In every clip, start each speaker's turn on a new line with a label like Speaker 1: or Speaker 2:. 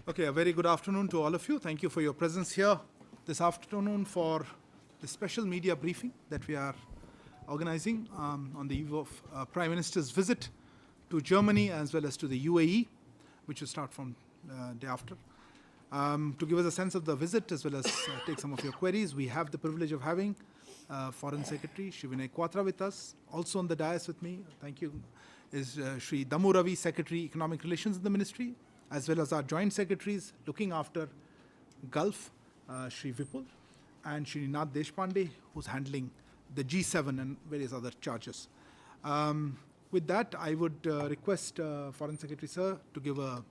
Speaker 1: Okay, a very good afternoon to all of you. Thank you for your presence here this afternoon for the special media briefing that we are organizing on the eve of Prime Minister's visit to Germany as well as to the UAE, which will start from day after. To give us a sense of the visit as well as take some of your queries, we have the privilege of having Foreign Secretary Shivinay Quatra with us. Also on the dais with me, thank you, is Shri Damu Ravi, Secretary Economic Relations in the Ministry, as well as our joint secretaries looking after Gulf, Shri Vipul, and Shri Nath Deshpande, who's handling the G7 and various other charges. With that, I would request Foreign Secretary Sir to give an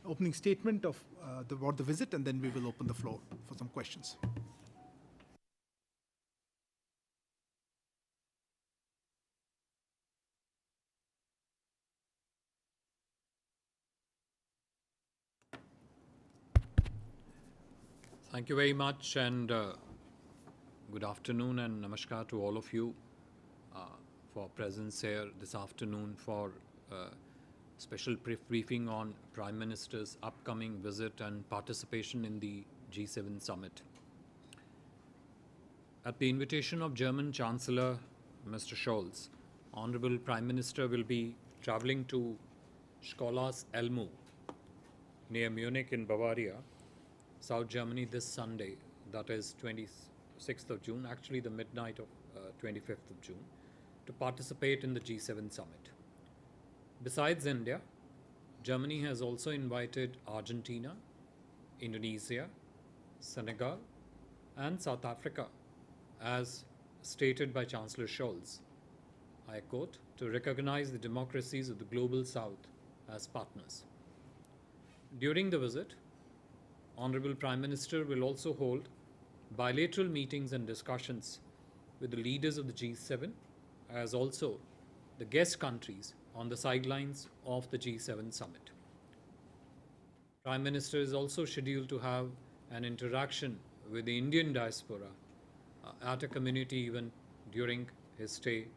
Speaker 1: opening statement of about the visit, and then we will open the floor for some questions.
Speaker 2: Thank you very much, and good afternoon and namaskar to all of you for presence here this afternoon for special briefing on Prime Minister's upcoming visit and participation in the G7 summit. At the invitation of German Chancellor Mr. Scholz, Honorable Prime Minister will be traveling to Schloss Elmu near Munich in Bavaria, South Germany this Sunday, that is 26th of June, actually the midnight of 25th of June, to participate in the G7 summit. Besides India, Germany has also invited Argentina, Indonesia, Senegal, and South Africa, as stated by Chancellor Scholz, I quote, to recognize the democracies of the global South as partners. During the visit, Honorable Prime Minister will also hold bilateral meetings and discussions with the leaders of the G7 as also the guest countries on the sidelines of the G7 summit. Prime Minister is also scheduled to have an interaction with the Indian diaspora at a community event during his stay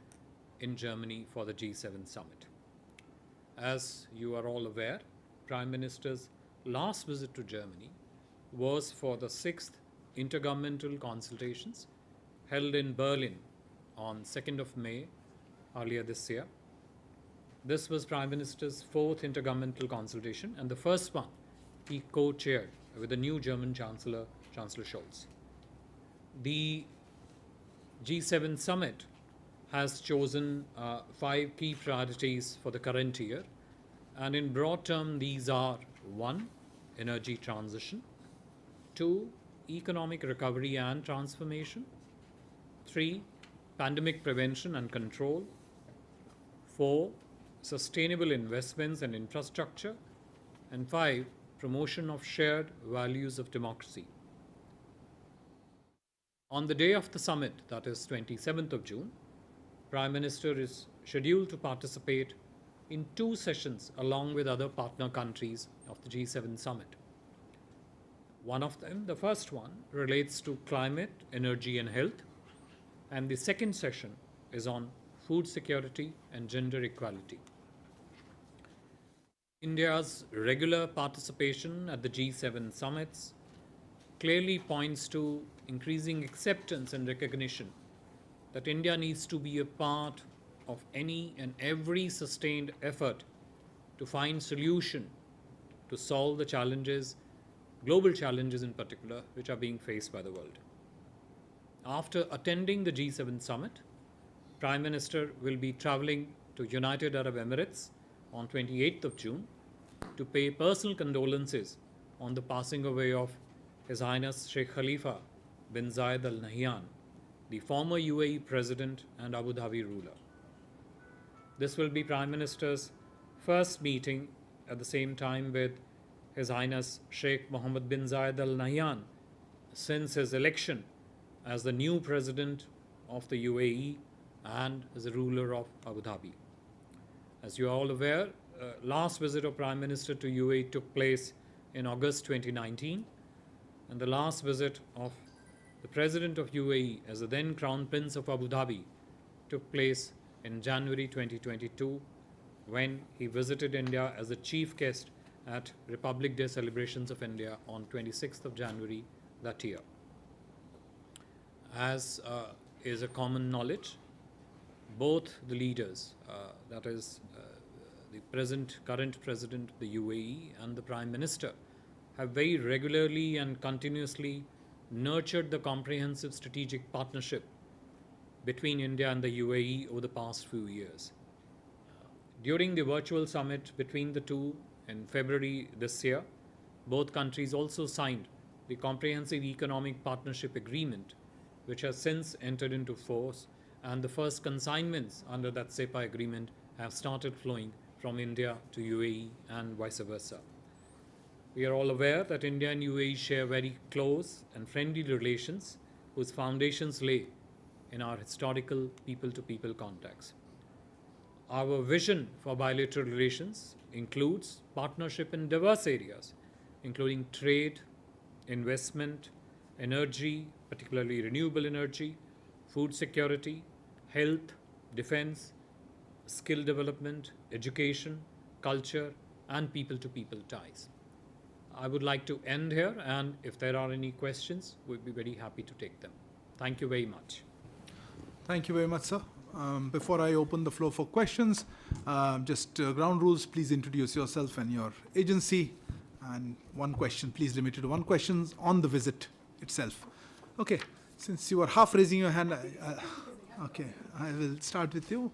Speaker 2: in Germany for the G7 summit. As you are all aware, Prime Minister's last visit to Germany was for the 6th intergovernmental consultations held in Berlin on 2nd of May earlier this year. This was Prime Minister's 4th intergovernmental consultation and the first one he co-chaired with the new German Chancellor, Chancellor Scholz. The G7 summit has chosen 5 key priorities for the current year, and in broad terms these are: 1. Energy transition, 2. Economic recovery and transformation, 3. Pandemic prevention and control, 4. Sustainable investments and infrastructure, and 5. Promotion of shared values of democracy. On the day of the summit, that is 27th of June, Prime Minister is scheduled to participate in 2 sessions along with other partner countries of the G7 summit. One of them, the first one, relates to climate, energy and health, and the second session is on food security and gender equality. India's regular participation at the G7 summits clearly points to increasing acceptance and recognition that India needs to be a part of any and every sustained effort to find solution to solve the challenges, global challenges in particular, which are being faced by the world. After attending the G7 summit, Prime Minister will be traveling to United Arab Emirates on 28th of June to pay personal condolences on the passing away of His Highness Sheikh Khalifa bin Zayed Al Nahyan, the former UAE President and Abu Dhabi ruler. This will be Prime Minister's first meeting at the same time with His Highness Sheikh Mohammed bin Zayed Al Nahyan since his election as the new President of the UAE and as a ruler of Abu Dhabi. As you are all aware, last visit of Prime Minister to UAE took place in August 2019, and the last visit of the President of UAE as the then Crown Prince of Abu Dhabi took place in January 2022 when he visited India as a chief guest at Republic Day celebrations of India on 26th of January that year. As is a common knowledge, both the leaders, that is the current president of the UAE and the Prime Minister, have very regularly and continuously nurtured the comprehensive strategic partnership between India and the UAE over the past few years. During the virtual summit between the two in February this year, both countries also signed the Comprehensive Economic Partnership Agreement, which has since entered into force, and the first consignments under that CEPA agreement have started flowing from India to UAE and vice versa. We are all aware that India and UAE share very close and friendly relations whose foundations lay in our historical people-to-people contacts. Our vision for bilateral relations includes partnership in diverse areas, including trade, investment, energy, particularly renewable energy, food security, health, defense, skill development, education, culture, and people-to-people ties. I would like to end here, and if there are any questions, we'd be very happy to take them. Thank you very much.
Speaker 1: Thank you very much, sir. Before I open the floor for questions, just ground rules, please introduce yourself and your agency. And one question, please limit it to one question on the visit itself. Okay, since you are half raising your hand, okay, I will start with you.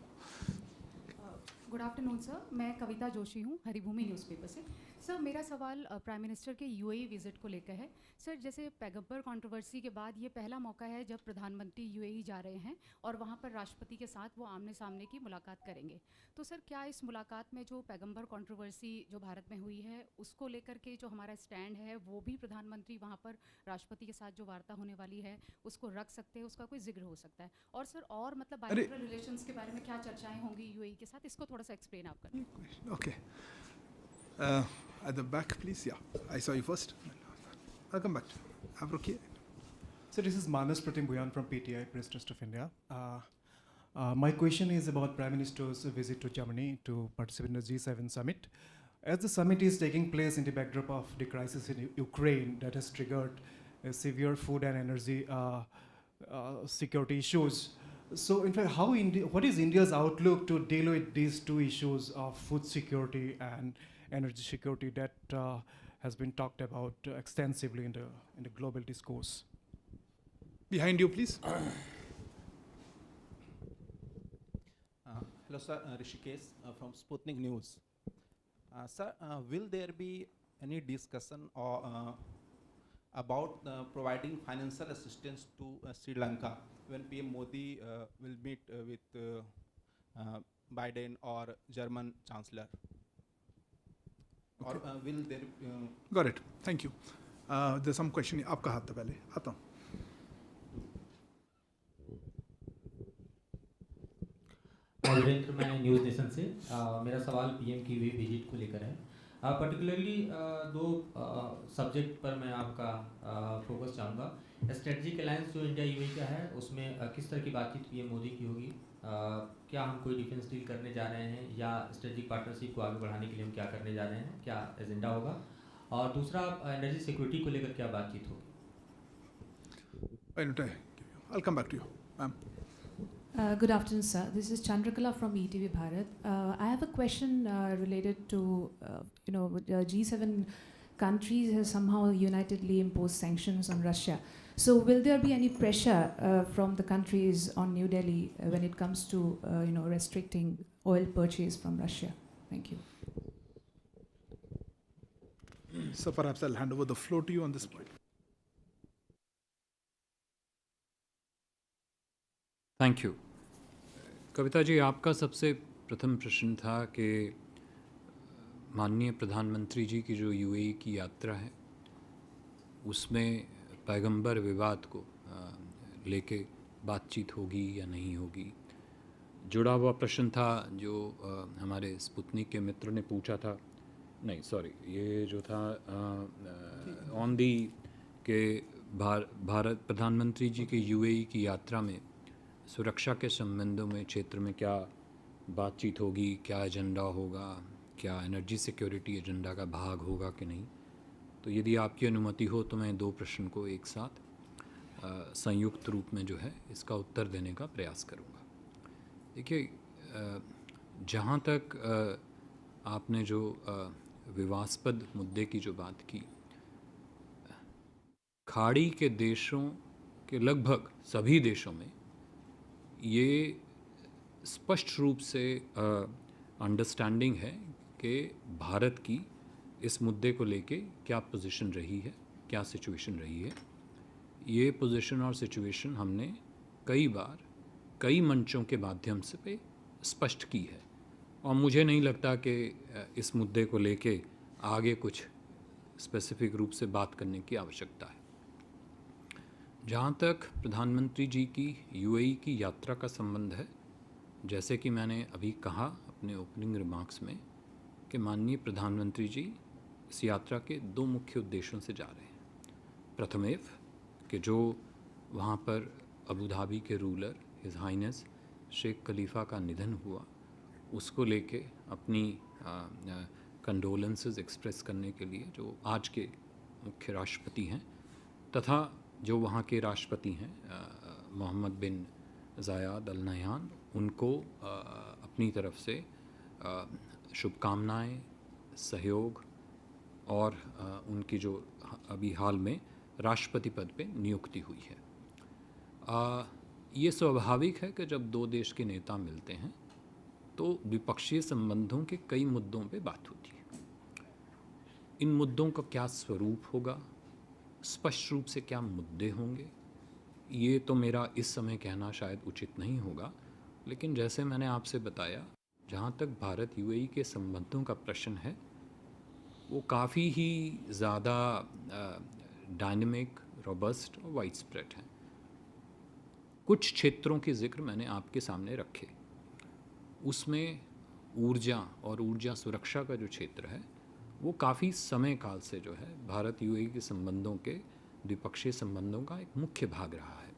Speaker 3: Good afternoon sir, मैं कविता जोशी हूँ Haribhoomi newspaper से। Sir मेरा सवाल prime minister के UAE visit को लेकर है। Sir जैसे पैगंबर कंट्रोवर्सी के बाद ये पहला मौका है जब प्रधानमंत्री यूएई जा रहे हैं और वहाँ पर राष्ट्रपति के साथ वो आमने सामने की मुलाकात करेंगे। तो सर क्या इस मुलाकात में जो पैगंबर कंट्रोवर्सी जो भारत में हुई है उसको लेकर के जो हमारा स्टैंड है वो भी प्रधानमंत्री वहाँ पर राष्ट्रपति के साथ जो वार्ता होने वाली है उसको रख सकते हैं, उसका कोई जिक्र हो सकता है? और सर और मतलब बायलैटरल रिलेशंस के बारे में क्या चर्चाएं होंगी यूएई के साथ, इसको थोड़ा सा एक्सप्लेन आप करें।
Speaker 1: Okay. At the back, please. Yeah, I saw you first. I'll come back. Okay.
Speaker 4: So this is Manas Pratim Bhuyan from PTI, Press Trust of India. My question is about Prime Minister's visit to Germany to participate in the G7 summit. As the summit is taking place in the backdrop of the crisis in Ukraine that has triggered severe food and energy security issues. So in fact, what is India's outlook to deal with these two issues of food security and energy security that has been talked about extensively in the global discourse?
Speaker 1: Behind you, please.
Speaker 5: Hello, sir. Rishikesh from Sputnik News. Sir, will there be any discussion about providing financial assistance to Sri Lanka when PM Modi will meet with Biden or German Chancellor?
Speaker 1: Okay.
Speaker 5: Or will there?
Speaker 1: Got it. Thank you. There's some question. आपका हाथ था पहले. आता हूँ.
Speaker 6: वीरेंद्र, मैं news nation से मेरा सवाल पीएम की हुई विजिट को लेकर है। पर्टिकुलरली दो सब्जेक्ट पर मैं आपका फोकस चाहूँगा। स्ट्रेटजिक अलायंस जो इंडिया यूएई का है उसमें किस तरह की बातचीत पीएम मोदी की होगी? क्या हम कोई डिफेंस डील करने जा रहे हैं या स्ट्रेटजिक पार्टनरशिप को आगे बढ़ाने के लिए हम क्या करने जा रहे हैं, क्या एजेंडा होगा? और दूसरा, एनर्जी सिक्योरिटी को लेकर क्या बातचीत होगी?
Speaker 1: I'll come back to you, ma'am.
Speaker 7: Good afternoon, sir. This is Chandrakala from ETV Bharat. I have a question related to, G7 countries have somehow unitedly imposed sanctions on Russia. So will there be any pressure from the countries on New Delhi when it comes to, restricting oil purchase from Russia? Thank you.
Speaker 1: So perhaps I'll hand over the floor to you on this point.
Speaker 2: Thank you. Kavita ji, आपका सबसे प्रथम प्रश्न था कि माननीय प्रधानमंत्री जी की जो यूएई की यात्रा है उसमें पैगंबर विवाद को लेके बातचीत होगी या नहीं होगी। जुड़ा हुआ प्रश्न था जो हमारे स्पुतनिक के मित्र ने पूछा था, नहीं सॉरी, ये जो था ऑन दी के भारत प्रधानमंत्री जी के यूएई की यात्रा में सुरक्षा के संबंधों में क्षेत्र में क्या बातचीत होगी, क्या एजेंडा होगा, क्या एनर्जी सिक्योरिटी एजेंडा का भाग होगा कि नहीं। तो यदि आपकी अनुमति हो तो मैं 2 प्रश्न को एक साथ संयुक्त रूप में जो है इसका उत्तर देने का प्रयास करूँगा। देखिए, जहाँ तक आपने जो विवादास्पद मुद्दे की जो बात की, खाड़ी के देशों के लगभग सभी देशों में ये स्पष्ट रूप से अंडरस्टैंडिंग है कि भारत की इस मुद्दे को लेके क्या पोजीशन रही है, क्या सिचुएशन रही है। ये पोजीशन और सिचुएशन हमने कई बार कई मंचों के माध्यम से पे स्पष्ट की है, और मुझे नहीं लगता कि इस मुद्दे को लेके आगे कुछ स्पेसिफिक रूप से बात करने की आवश्यकता है। जहाँ तक प्रधानमंत्री जी की यूएई की यात्रा का संबंध है, जैसे कि मैंने अभी कहा अपने ओपनिंग रिमार्क्स में कि माननीय प्रधानमंत्री जी इस यात्रा के 2 मुख्य उद्देश्यों से जा रहे हैं। प्रथमेव कि जो वहाँ पर अबू धाबी के रूलर हिज हाइनेस शेख खलीफा का निधन हुआ, उसको लेके अपनी कंडोलेंसेस एक्सप्रेस करने के लिए जो आज के मुख्य राष्ट्रपति हैं तथा जो वहाँ के राष्ट्रपति हैं मोहम्मद बिन ज़ायद अल नह्यान, उनको अपनी तरफ से शुभकामनाएं, सहयोग और उनकी जो अभी हाल में राष्ट्रपति पद पे नियुक्ति हुई है। ये स्वाभाविक है कि जब 2 देश के नेता मिलते हैं तो द्विपक्षीय संबंधों के कई मुद्दों पे बात होती है। इन मुद्दों का क्या स्वरूप होगा, स्पष्ट रूप से क्या मुद्दे होंगे, ये तो मेरा इस समय कहना शायद उचित नहीं होगा। लेकिन जैसे मैंने आपसे बताया, जहाँ तक भारत यूएई के संबंधों का प्रश्न है, वो काफ़ी ही ज़्यादा डायनेमिक, रोबस्ट और वाइड स्प्रेड है। कुछ क्षेत्रों के जिक्र मैंने आपके सामने रखे, उसमें ऊर्जा और ऊर्जा सुरक्षा का जो क्षेत्र है वो काफ़ी समय काल से जो है भारत यूएई के संबंधों के द्विपक्षीय संबंधों का एक मुख्य भाग रहा है।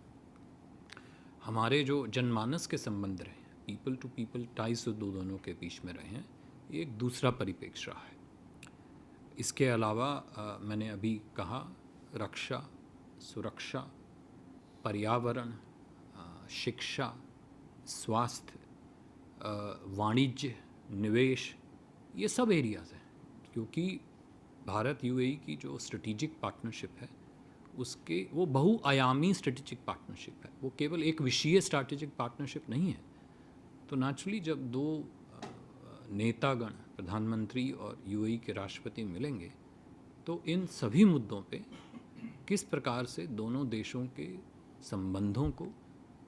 Speaker 2: हमारे जो जनमानस के संबंध रहे, पीपल टू पीपल टाइज जो दोनों के बीच में रहे हैं, ये एक दूसरा परिप्रेक्ष्य रहा है। इसके अलावा मैंने अभी कहा रक्षा, सुरक्षा, पर्यावरण, शिक्षा, स्वास्थ्य, वाणिज्य, निवेश, ये सब एरियाज़ हैं। क्योंकि भारत यूएई की जो स्ट्रेटेजिक पार्टनरशिप है उसके वो बहुआयामी स्ट्रेटेजिक पार्टनरशिप है, वो केवल एक विषयीय स्ट्रेटेजिक पार्टनरशिप नहीं है। तो नेचुरली जब 2 नेतागण, प्रधानमंत्री और यूएई के राष्ट्रपति मिलेंगे तो इन सभी मुद्दों पे किस प्रकार से दोनों देशों के संबंधों को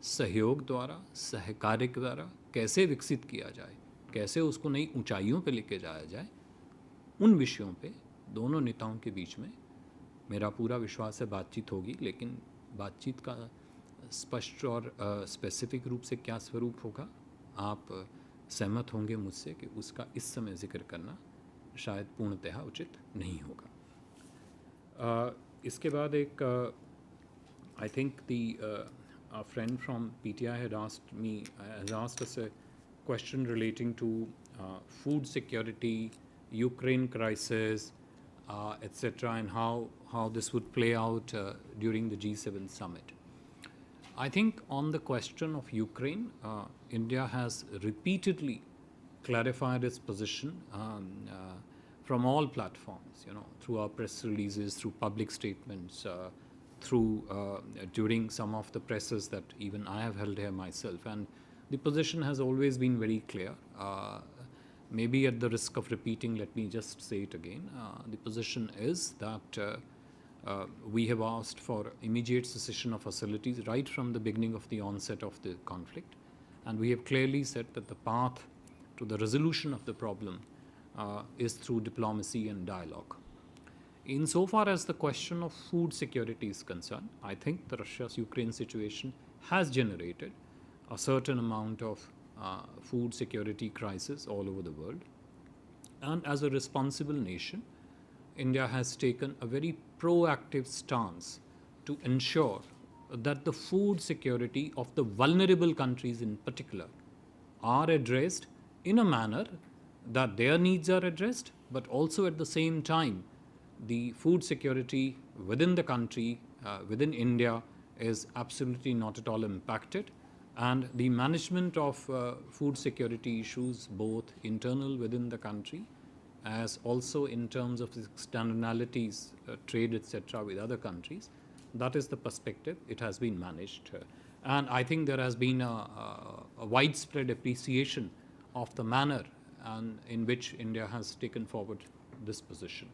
Speaker 2: सहयोग द्वारा, सहकार्य द्वारा कैसे विकसित किया जाए, कैसे उसको नई ऊंचाइयों पे लेके जाया जाए, उन विषयों पे दोनों नेताओं के बीच में मेरा पूरा विश्वास है बातचीत होगी। लेकिन बातचीत का स्पष्ट और स्पेसिफिक रूप से क्या स्वरूप होगा, आप सहमत होंगे मुझसे कि उसका इस समय जिक्र करना शायद पूर्णतः उचित नहीं होगा। इसके बाद एक I think a friend from PTI had asked us a question relating to food security, Ukraine crisis, etc., and how this would play out during the G7 summit. I think on the question of Ukraine, India has repeatedly clarified its position from all platforms, through our press releases, through public statements, through during some of the presses that even I have held here myself. And the position has always been very clear. Maybe at the risk of repeating, let me just say it again. The position is that we have asked for immediate cessation of hostilities right from the beginning of the onset of the conflict. And we have clearly said that the path to the resolution of the problem is through diplomacy and dialogue. Insofar as the question of food security is concerned, I think the Russia-Ukraine situation has generated a certain amount of food security crisis all over the world. And as a responsible nation, India has taken a very proactive stance to ensure that the food security of the vulnerable countries in particular are addressed in a manner that their needs are addressed, but also at the same time, the food security within the country, within India, is absolutely not at all impacted. And the management of food security issues, both internal within the country, as also in terms of externalities, trade, etc., with other countries, that is the perspective it has been managed. And I think there has been a widespread appreciation of the manner and in which India has taken forward this position.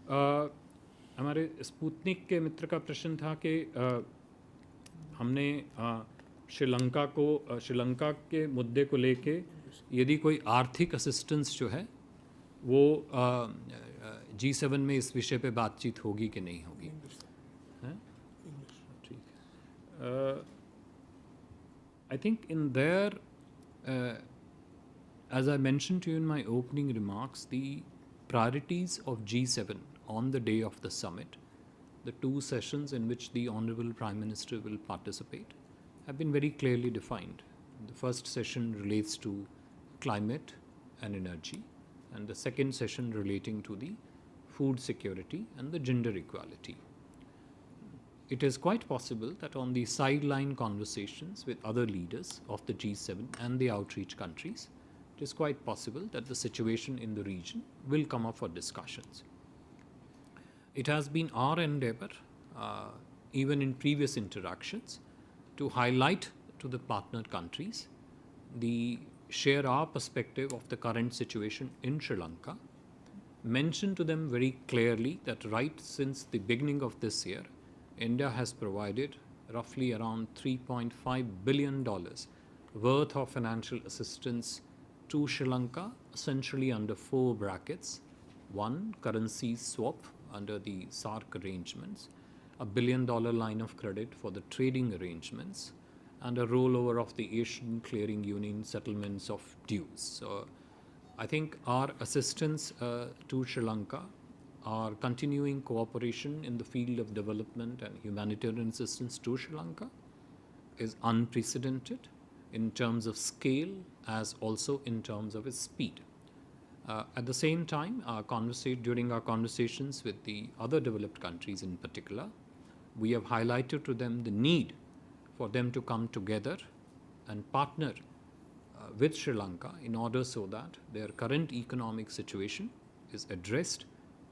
Speaker 2: हमारे Sputnik के मित्र का प्रश्न था कि हमने श्रीलंका के मुद्दे को लेके यदि कोई आर्थिक असिस्टेंस जो है वो G7 में इस विषय पे बातचीत होगी कि नहीं होगी. ठीक है. I think in there, as I mentioned to you in my opening remarks, the priorities of G7 on the day of the summit, the two sessions in which the Honorable Prime Minister will participate, have been very clearly defined. The first session relates to climate and energy, and the second session relating to the food security and the gender equality. It is quite possible that on the sideline conversations with other leaders of the G7 and the outreach countries, it is quite possible that the situation in the region will come up for discussions. It has been our endeavor, even in previous interactions, to highlight to the partner countries share our perspective of the current situation in Sri Lanka, mention to them very clearly that right since the beginning of this year, India has provided roughly around $3.5 billion worth of financial assistance to Sri Lanka, essentially under 4 brackets. 1, currency swap under the SARC arrangements, a $1 billion line of credit for the trading arrangements, and a rollover of the Asian Clearing Union settlements of dues. So I think our assistance to Sri Lanka, our continuing cooperation in the field of development and humanitarian assistance to Sri Lanka is unprecedented in terms of scale as also in terms of its speed. At the same time, during our conversations with the other developed countries in particular, we have highlighted to them the need for them to come together and partner with Sri Lanka in order so that their current economic situation is addressed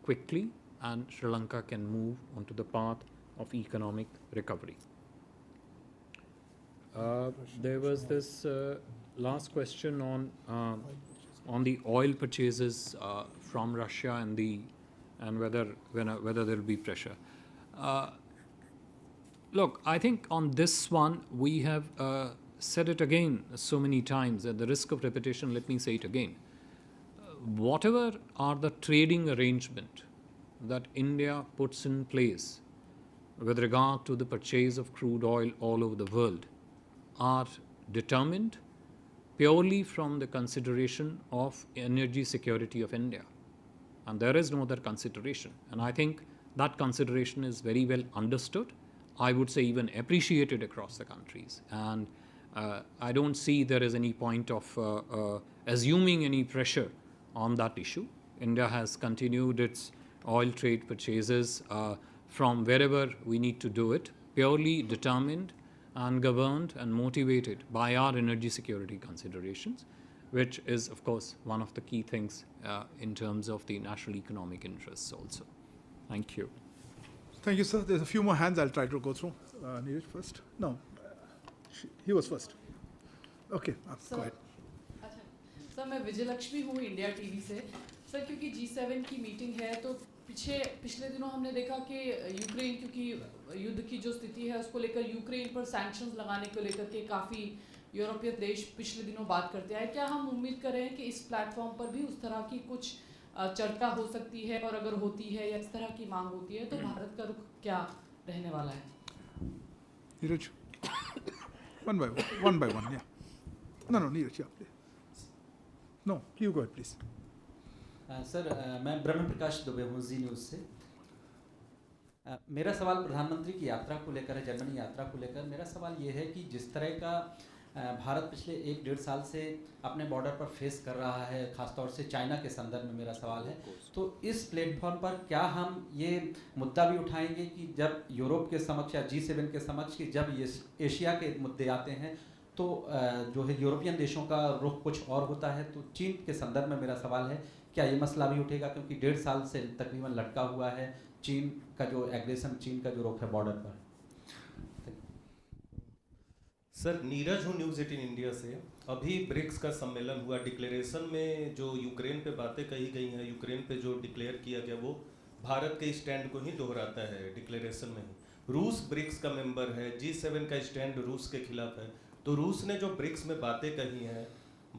Speaker 2: quickly and Sri Lanka can move onto the path of economic recovery. There was this last question on the oil purchases from Russia and whether there will be pressure. Look, I think on this one we have said it again so many times. At the risk of repetition, let me say it again. Whatever are the trading arrangement that India puts in place with regard to the purchase of crude oil all over the world are determined purely from the consideration of energy security of India. And there is no other consideration. And I think that consideration is very well understood. I would say even appreciated across the countries. And I don't see there is any point of assuming any pressure on that issue. India has continued its oil trade purchases from wherever we need to do it, purely determined and governed and motivated by our energy security considerations, which is, of course, one of the key things in terms of the national economic interests also. Thank you.
Speaker 1: Thank you, sir. There's a few more hands I'll try to go through. Neeraj first? No, he was first. Okay, go ahead.
Speaker 8: Sir मैं विजयलक्ष्मी हूँ India TV से. Sir क्योंकि G7 की meeting है तो पिछले दिनों हमने देखा कि यूक्रेन क्योंकि युद्ध की जो स्थिति है उसको लेकर यूक्रेन पर सैंक्शंस लगाने को लेकर के काफ़ी यूरोपीय देश पिछले दिनों बात करते हैं. क्या हम उम्मीद कर रहे हैं कि इस प्लेटफॉर्म पर भी उस तरह की कुछ चर्चा हो सकती है, और अगर होती है या इस तरह की मांग होती है तो भारत का रुख क्या रहने वाला है?
Speaker 1: Neeraj, one by one, yeah. No, Neeraj, yeah. No, you go ahead, please.
Speaker 9: Sir मैं ब्रह्म प्रकाश दुबे हूँ जी न्यूज़ से. मेरा सवाल प्रधानमंत्री की यात्रा को लेकर है, जर्मनी यात्रा को लेकर. मेरा सवाल ये है कि जिस तरह का भारत पिछले 1-1.5 साल से अपने बॉर्डर पर फेस कर रहा है, खासतौर से चाइना के संदर्भ में मेरा सवाल है। तो इस प्लेटफॉर्म पर क्या हम ये मुद्दा भी उठाएंगे कि जब यूरोप के समक्ष या G7 के समक्ष कि जब ये एशिया के मुद्दे आते हैं तो जो है यूरोपियन देशों का रुख कुछ और होता है। तो चीन के संदर्भ में मेरा सवाल है, क्या ये मसला भी उठेगा, क्योंकि 1.5 साल से तकरीबन लटका हुआ है चीन का जो एग्रेशन, चीन का जो रुख है बॉर्डर पर।
Speaker 10: सर, नीरज हूँ न्यूज़ 18 इंडिया से। अभी ब्रिक्स का सम्मेलन हुआ, डिक्लेरेशन में जो यूक्रेन पे बातें कही गई हैं, यूक्रेन पे जो डिक्लेयर किया गया वो भारत के स्टैंड को ही दोहराता है डिक्लेरेशन में ही। रूस ब्रिक्स का मेंबर है, G7 का स्टैंड रूस के खिलाफ है। तो रूस ने जो ब्रिक्स में बातें कही हैं,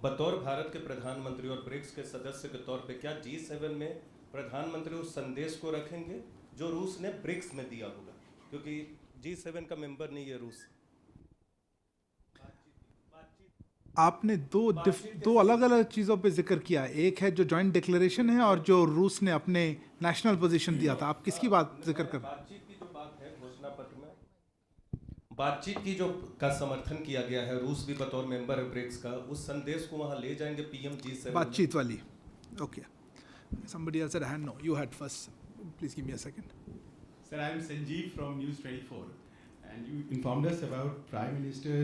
Speaker 10: बतौर भारत के प्रधानमंत्री और ब्रिक्स के सदस्य के तौर पे, क्या G7 में प्रधानमंत्री उस संदेश को रखेंगे जो रूस ने ब्रिक्स में दिया होगा, क्योंकि G7 का मेंबर नहीं है रूस।
Speaker 1: आपने दो अलग अलग चीज़ों पे जिक्र किया, एक है जो जॉइंट डिक्लेरेशन है और जो रूस ने अपने नेशनल पोजीशन दिया था। आप किसकी बात जिक्र कर रहे हैं?
Speaker 10: बातचीत की जो बात है घोषणा पत्र में, बातचीत की जो का समर्थन किया गया है, रूस भी बतौर मेंबर है ब्रिक्स का, उस संदेश को वहां ले जाएंगे पीएम G7
Speaker 1: बातचीत वाली। Okay, somebody else had a hand. No, you had first. Please give me a second.
Speaker 11: Sir, I am Sanjeev from News 24, and you informed us about Prime Minister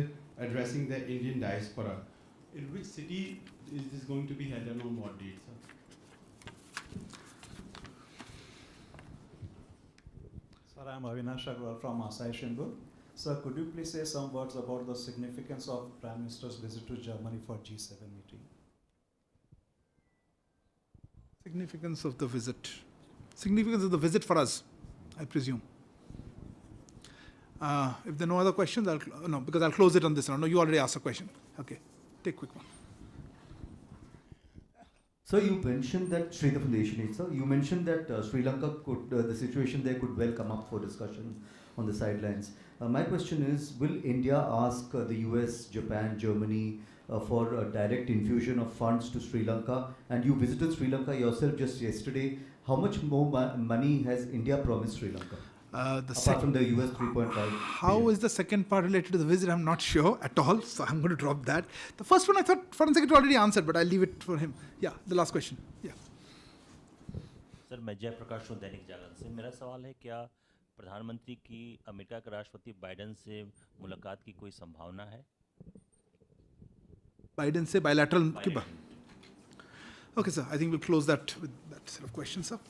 Speaker 11: addressing the Indian diaspora. In which city is this going to be held and on what date, sir?
Speaker 12: Sir, I am Avinash Agarwal from Asahi Shimbun. Sir, could you please say some words about the significance of Prime Minister's visit to Germany for G7 meeting?
Speaker 1: Significance of the visit. Significance of the visit for us, I presume. If there are no other questions, because I'll close it on this one. No, you already asked a question. Okay, take a quick one.
Speaker 13: So you mentioned that Sridhar from the Asian Age, sir. You mentioned that Sri Lanka could, the situation there could well come up for discussion on the sidelines. My question is, will India ask the US, Japan, Germany for a direct infusion of funds to Sri Lanka? And you visited Sri Lanka yourself just yesterday. How much more money has India promised Sri Lanka? Apart from the US 3.5.
Speaker 1: How is the second part related to the visit? I'm not sure at all, so I'm going to drop that. The first one I thought Foreign Secretary already answered, but I'll leave it for him. Yeah, the last question. Yeah.
Speaker 14: Sir, मैं जयप्रकाश हूँ दैनिक जागरण से। मेरा सवाल है, क्या प्रधानमंत्री की America के राष्ट्रपति बाइडेन से मुलाकात की कोई संभावना है?
Speaker 1: बाइडेन से bilateral की बात? Okay, sir. I think we'll close that with that set of questions, sir.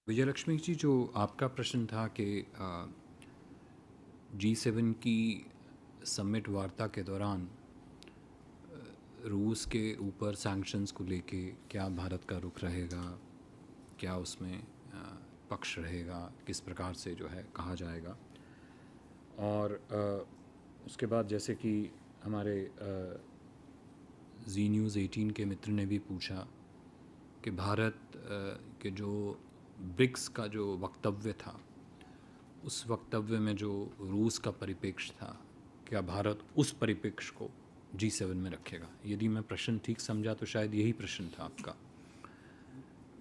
Speaker 2: Vijayalakshmi जी, जो आपका प्रश्न था कि G7 की समिट वार्ता के दौरान रूस के ऊपर सैंक्शंस को लेके क्या भारत का रुख रहेगा, क्या उसमें पक्ष रहेगा, किस प्रकार से जो है कहा जाएगा। और उसके बाद जैसे कि हमारे जी न्यूज़ 18 के मित्र ने भी पूछा कि भारत के जो ब्रिक्स का जो वक्तव्य था, उस वक्तव्य में जो रूस का परिप्रेक्ष्य था, क्या भारत उस परिप्रेक्ष्य को G7 में रखेगा? यदि मैं प्रश्न ठीक समझा तो शायद यही प्रश्न था आपका।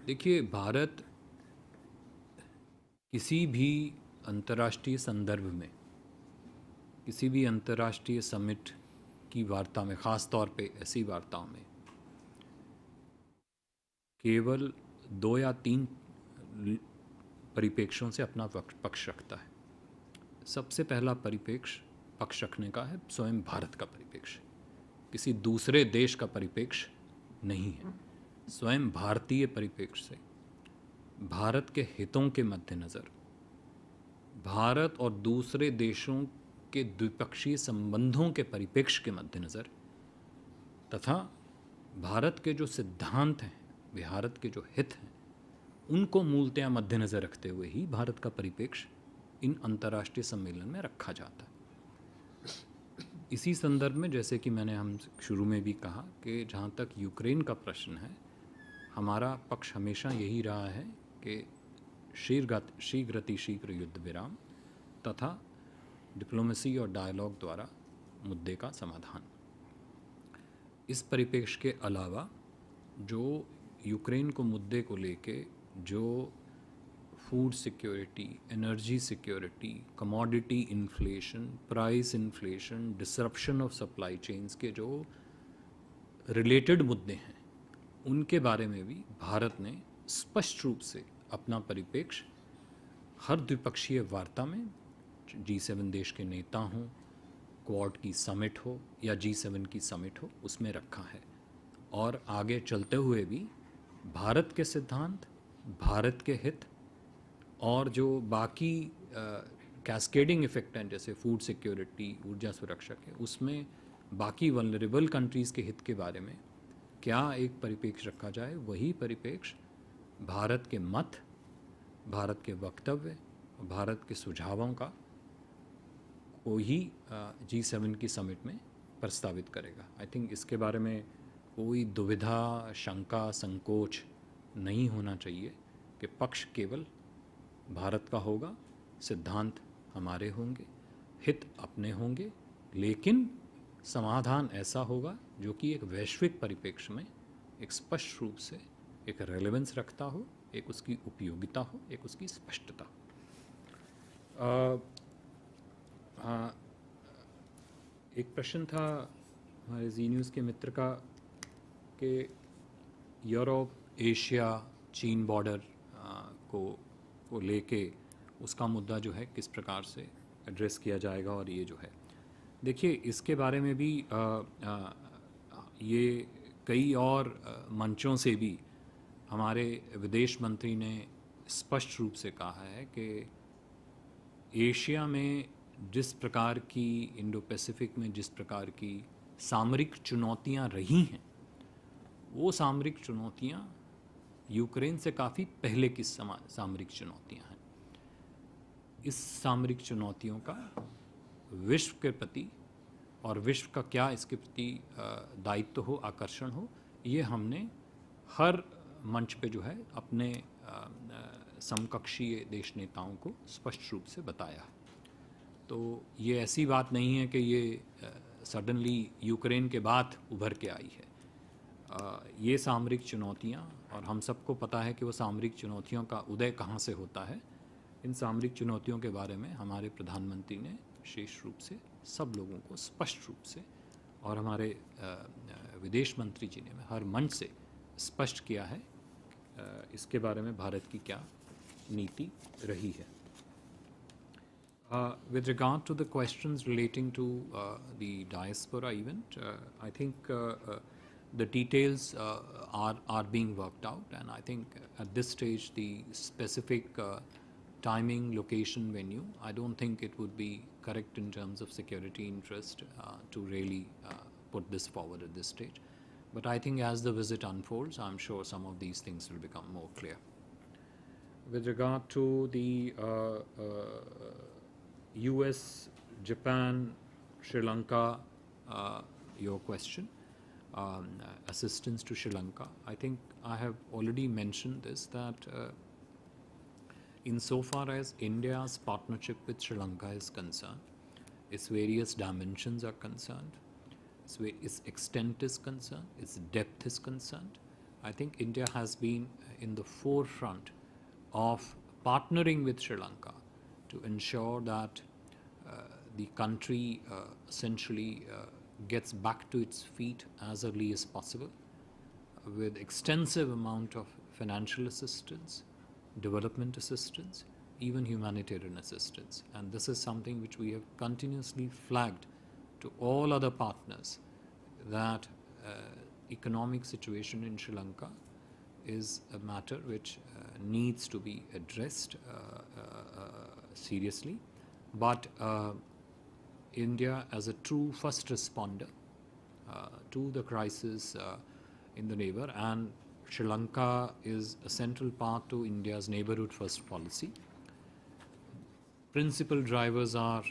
Speaker 2: देखिए, भारत किसी भी अंतर्राष्ट्रीय संदर्भ में, किसी भी अंतर्राष्ट्रीय समिट की वार्ता में, ख़ास तौर पे ऐसी वार्ताओं में केवल 2 या 3 परिप्रेक्ष्यों से अपना पक्ष रखता है। सबसे पहला परिप्रेक्ष्य पक्ष रखने का है स्वयं भारत का परिप्रेक्ष्य, किसी दूसरे देश का परिप्रेक्ष्य नहीं है। स्वयं भारतीय परिप्रेक्ष्य से भारत के हितों के मद्देनज़र, भारत और दूसरे देशों के द्विपक्षीय संबंधों के परिप्रेक्ष्य के मद्देनज़र तथा भारत के जो सिद्धांत हैं, भारत के जो हित हैं, उनको मूलतया मद्देनज़र रखते हुए ही भारत का परिप्रेक्ष्य इन अंतर्राष्ट्रीय सम्मेलन में रखा जाता है। इसी संदर्भ में, जैसे कि मैंने हम शुरू में भी कहा कि जहाँ तक यूक्रेन का प्रश्न है, हमारा पक्ष हमेशा यही रहा है कि शीघ्र युद्ध विराम तथा डिप्लोमेसी और डायलॉग द्वारा मुद्दे का समाधान। इस परिप्रेक्ष्य के अलावा जो यूक्रेन को मुद्दे को लेके जो food security, energy security, commodity inflation, price inflation, disruption of supply chains के जो रिलेटेड मुद्दे हैं, उनके बारे में भी भारत ने स्पष्ट रूप से अपना परिप्रेक्ष्य हर द्विपक्षीय वार्ता में, G7 देश के नेता हों, क्वाड की समिट हो या G7 की समिट हो, उसमें रखा है। और आगे चलते हुए भी भारत के सिद्धांत, भारत के हित और जो बाकी कैस्केडिंग इफेक्ट हैं जैसे फूड सिक्योरिटी, ऊर्जा सुरक्षा के, उसमें बाकी वल्नरेबल कंट्रीज़ के हित के बारे में क्या एक परिप्रेक्ष्य रखा जाए, वही परिप्रेक्ष्य भारत के मत, भारत के वक्तव्य, भारत के सुझावों का को ही G7 की समिट में प्रस्तावित करेगा। आई थिंक इसके बारे में कोई दुविधा, शंका, संकोच नहीं होना चाहिए कि पक्ष केवल भारत का होगा, सिद्धांत हमारे होंगे, हित अपने होंगे, लेकिन समाधान ऐसा होगा जो कि एक वैश्विक परिप्रेक्ष्य में एक स्पष्ट रूप से एक रेलेवेंस रखता हो, एक उसकी उपयोगिता हो, एक उसकी स्पष्टता हो। एक प्रश्न था हमारे जी न्यूज़ के मित्र का कि यूरोप, एशिया, चीन बॉर्डर को लेके उसका मुद्दा जो है किस प्रकार से एड्रेस किया जाएगा। और ये जो है, देखिए, इसके बारे में भी ये कई और मंचों से भी हमारे विदेश मंत्री ने स्पष्ट रूप से कहा है कि एशिया में जिस प्रकार की, इंडो पैसिफिक में जिस प्रकार की सामरिक चुनौतियां रही हैं, वो सामरिक चुनौतियां यूक्रेन से काफ़ी पहले की सामरिक चुनौतियां हैं। इस सामरिक चुनौतियों का विश्व के प्रति और विश्व का क्या इसके प्रति दायित्व हो, आकर्षण हो, ये हमने हर मंच पे जो है अपने समकक्षीय देश नेताओं को स्पष्ट रूप से बताया। तो ये ऐसी बात नहीं है कि ये सडनली यूक्रेन के बाद उभर के आई है। ये सामरिक चुनौतियां, और हम सबको पता है कि वो सामरिक चुनौतियों का उदय कहाँ से होता है। इन सामरिक चुनौतियों के बारे में हमारे प्रधानमंत्री ने विशेष रूप से सब लोगों को स्पष्ट रूप से, और हमारे विदेश मंत्री जी ने हर मंच से स्पष्ट किया है इसके बारे में भारत की क्या नीति रही है। With regard to the questions relating to the diaspora event, I think the details are being worked out, and I think at this stage the specific timing, location, venue, I don't think it would be correct in terms of security interest to really put this forward at this stage. But I think as the visit unfolds, I'm sure some of these things will become more clear. With regard to the US, Japan, Sri Lanka, your question, assistance to Sri Lanka, I think I have already mentioned this, that insofar as India's partnership with Sri Lanka is concerned, its various dimensions are concerned, its extent is concerned, its depth is concerned, I think India has been in the forefront of partnering with Sri Lanka to ensure that the country essentially gets back to its feet as early as possible, with extensive amount of financial assistance, development assistance, even humanitarian assistance. And this is something which we have continuously flagged to all other partners, that economic situation in Sri Lanka is a matter which needs to be addressed seriously. But India, as a true first responder to the crisis in the neighbor, and Sri Lanka is a central part to India's neighborhood first policy. Principal drivers are,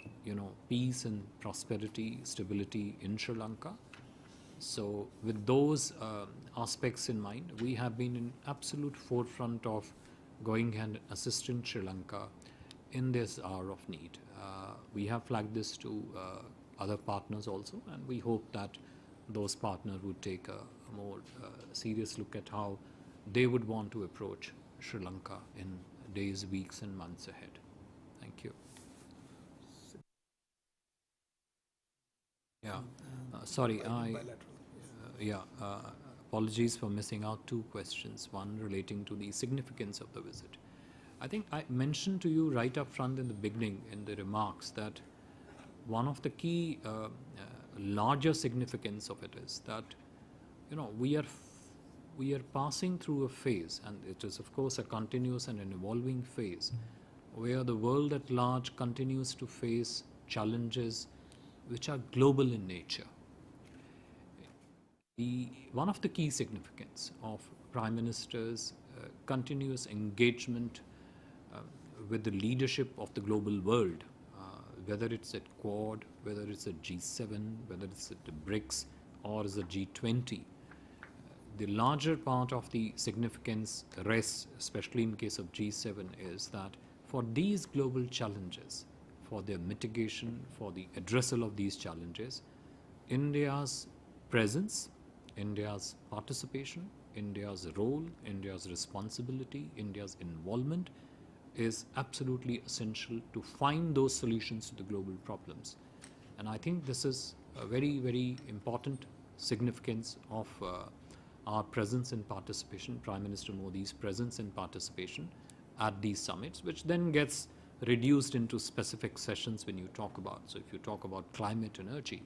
Speaker 2: peace and prosperity, stability in Sri Lanka. So with those aspects in mind, we have been in absolute forefront of going and assisting Sri Lanka in this hour of need. We have flagged this to other partners also, and we hope that those partners would take a more serious look at how they would want to approach Sri Lanka in days, weeks and months ahead. Thank you. Yeah, sorry, apologies for missing out two questions, one relating to the significance of the visit. I think I mentioned to you right up front in the beginning in the remarks that one of the key larger significance of it is that, you know, we are passing through a phase, and it is of course a continuous and an evolving phase, where the world at large continues to face challenges which are global in nature. One of the key significance of Prime Minister's continuous engagement with the leadership of the global world, whether it's at Quad, whether it's at G7, whether it's at the BRICS or as a G20, the larger part of the significance rests, especially in case of G7, is that for these global challenges, for their mitigation, for the addressal of these challenges, India's presence, India's participation, India's role, India's responsibility, India's involvement is absolutely essential to find those solutions to the global problems. And I think this is a very, very important significance of our presence and participation, Prime Minister Modi's presence and participation at these summits, which then gets reduced into specific sessions when you talk about. So if you talk about climate energy,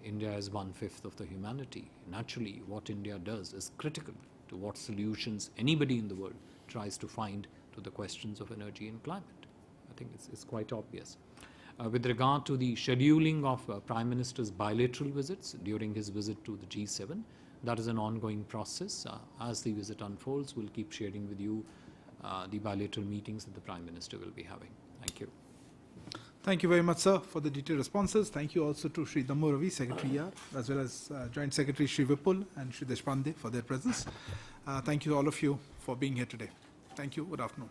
Speaker 2: India is 1/5 of the humanity. Naturally, what India does is critical to what solutions anybody in the world tries to find to the questions of energy and climate. I think it's quite obvious. With regard to the scheduling of Prime Minister's bilateral visits during his visit to the G7, that is an ongoing process. As the visit unfolds, we'll keep sharing with you the bilateral meetings that the Prime Minister will be having. Thank you.
Speaker 1: Thank you very much, sir, for the detailed responses. Thank you also to Sri Dammu Ravi, Secretary ER, as well as Joint Secretary Sri Vipul and Sri Deshpande for their presence. Thank you all of you for being here today. Thank you. Good afternoon.